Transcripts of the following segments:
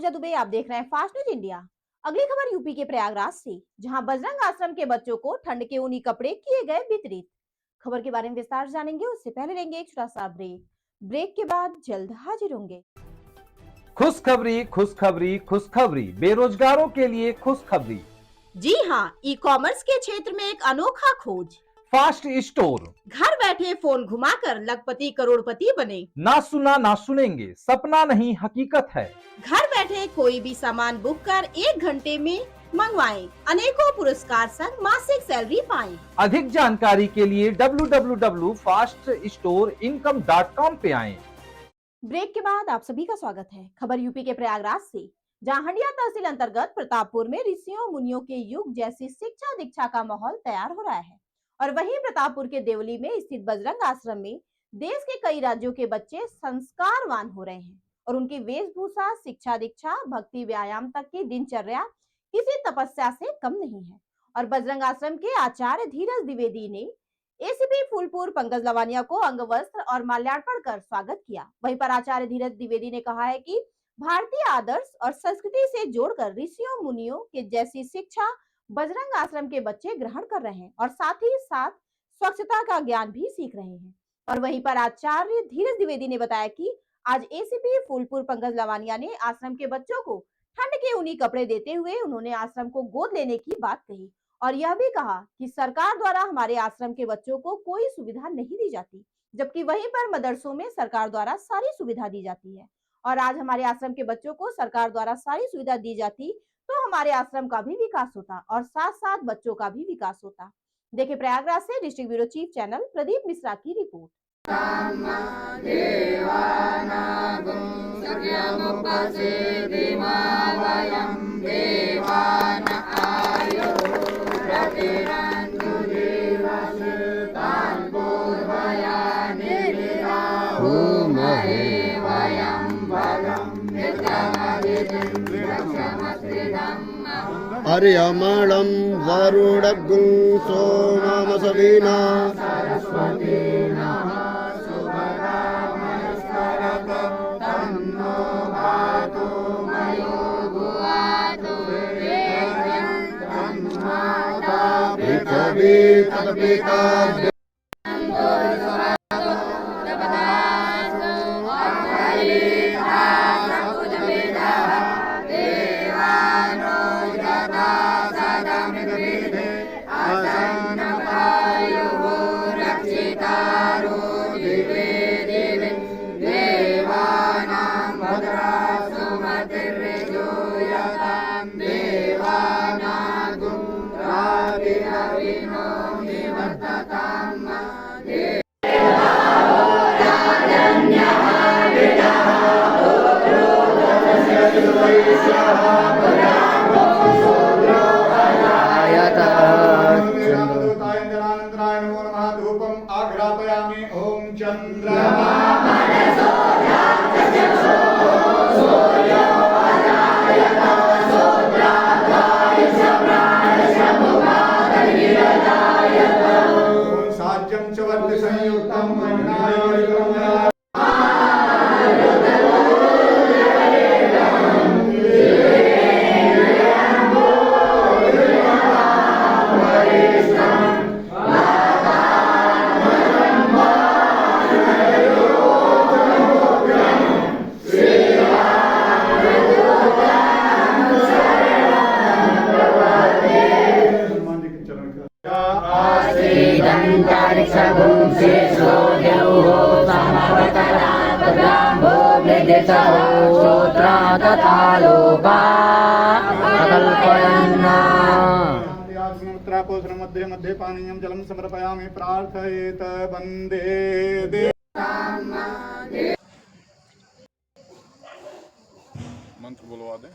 ऋचा दुबे, आप देख रहे हैं फास्ट न्यूज इंडिया। अगली खबर यूपी के प्रयागराज से, जहां बजरंग आश्रम के बच्चों को ठंड के ऊनी कपड़े किए गए वितरित। खबर के बारे में विस्तार से जानेंगे, उससे पहले लेंगे एक छोटा सा ब्रेक। ब्रेक के बाद जल्द हाजिर होंगे। खुशखबरी खुशखबरी खुशखबरी, बेरोजगारों के लिए खुशखबरी। जी हाँ, ई कॉमर्स के क्षेत्र में एक अनोखा खोज। Fast store. घर बैठे फोन घुमाकर लखपति करोड़पति बने। ना सुना ना सुनेंगे, सपना नहीं हकीकत है। घर बैठे कोई भी सामान बुक कर 1 घंटे में मंगवाएं, अनेकों पुरस्कार संग मासिक सैलरी पाएं। अधिक जानकारी के लिए www.faststoreincome.com पे आएं। ब्रेक के बाद आप सभी का स्वागत है। खबर यूपी के प्रयागराज से, जहां हंडिया तहसील अंतर्गत प्रतापपुर में ऋषियों मुनियों के युग जैसी शिक्षा दीक्षा का माहौल तैयार हो रहा है। और वहीं प्रतापपुर के देवली में स्थित बजरंग आश्रम में देश के कई राज्यों के बच्चे संस्कारवान हो रहे हैं और उनकी वेशभूषा, शिक्षा दीक्षा, भक्ति, व्यायाम तक की दिनचर्या किसी तपस्या से कम नहीं है। और बजरंग आश्रम के आचार्य धीरज द्विवेदी ने एसीपी फूलपुर पंकज लवानिया को अंग वस्त्र और माल्यार्पण कर स्वागत किया। वहीं पर आचार्य धीरज द्विवेदी ने कहा है कि भारतीय आदर्श और संस्कृति से जोड़कर ऋषियों मुनियों के जैसी शिक्षा बजरंग आश्रम के बच्चे ग्रहण कर रहे हैं और साथ ही साथ स्वच्छता का ज्ञान भी सीख रहे हैं। और वहीं पर आचार्य धीरज द्विवेदी ने बताया कि आज एसीपी फूलपुर पंकज लवानिया ने आश्रम के बच्चों को ठंड के ऊनी कपड़े देते हुए उन्होंने आश्रम को गोद लेने की बात कही और यह भी कहा कि सरकार द्वारा हमारे आश्रम के बच्चों को कोई सुविधा नहीं दी जाती, जबकि वहीं पर मदरसों में सरकार द्वारा सारी सुविधा दी जाती है। और आज हमारे आश्रम के बच्चों को सरकार द्वारा सारी सुविधा दी जाती तो हमारे आश्रम का भी विकास होता और साथ साथ बच्चों का भी विकास होता। देखिए प्रयागराज से district bureau chief channel Pradeep Mishra की रिपोर्ट। हरियमणं वरुणगुं सोममसविना पृथ्वी तद्पिता मध्ये मध्ये पानीयं जलं समर्पयामि प्रार्थयेत वन्दे मंत्र बोलवा दे।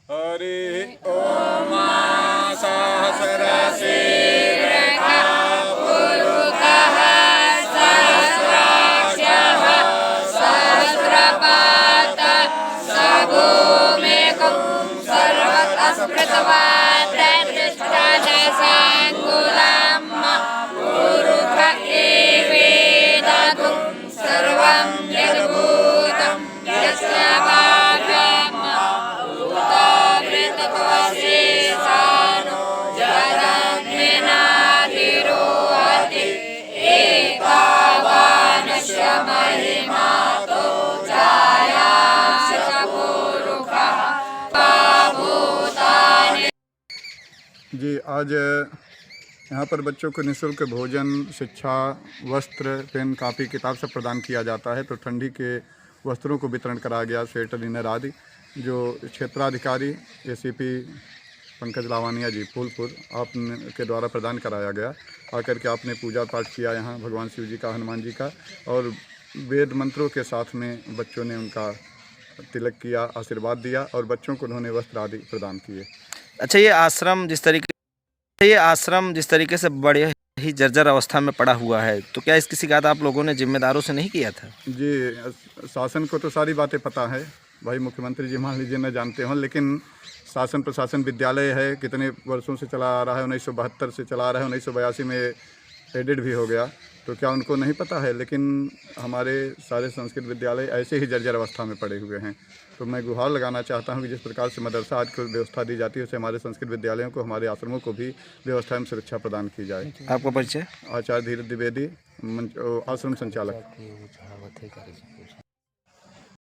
हरि ओम सहस्रशीर्षः पुरुषः सहस्राक्षः सहस्रपादः सभूमिकं सर्वतः स्मृतवान् प्रतिष्ठादशाङ्गुलं पुरुष एवेदं सर्वं यद्भूतं यस्य जी, आज यहाँ पर बच्चों को निःशुल्क भोजन, शिक्षा, वस्त्र, पेन, कापी, किताब सब प्रदान किया जाता है। तो ठंडी के वस्त्रों को वितरण कराया गया, स्वेटर, इनर आदि, जो क्षेत्राधिकारी एसीपी पंकज लावानिया जी फूलपुर के द्वारा प्रदान कराया गया। आकर के आपने पूजा पाठ किया यहाँ भगवान शिव जी का, हनुमान जी का, और वेद मंत्रों के साथ में बच्चों ने उनका तिलक किया, आशीर्वाद दिया और बच्चों को उन्होंने वस्त्र आदि प्रदान किए। अच्छा, ये आश्रम जिस तरीके से बड़े ही जर्जर अवस्था में पड़ा हुआ है, तो क्या इसकी शिकायत आप लोगों ने जिम्मेदारों से नहीं किया था? जी, शासन को तो सारी बातें पता है भाई, मुख्यमंत्री जी मान लीजिए न जानते हों, लेकिन शासन प्रशासन विद्यालय है, कितने वर्षों से चला आ रहा है, 1972 से चला आ रहा है, 1982 में एडिड भी हो गया, तो क्या उनको नहीं पता है? लेकिन हमारे सारे संस्कृत विद्यालय ऐसे ही जर्जर अवस्था में पड़े हुए हैं। तो मैं गुहार लगाना चाहता हूँ कि जिस प्रकार से मदरसा आज को व्यवस्था दी जाती है, उससे हमारे संस्कृत विद्यालयों को, हमारे आश्रमों को भी व्यवस्था एवं सुरक्षा प्रदान की जाए। आपका परिचय? आचार्य धीरज द्विवेदी, आश्रम संचालक।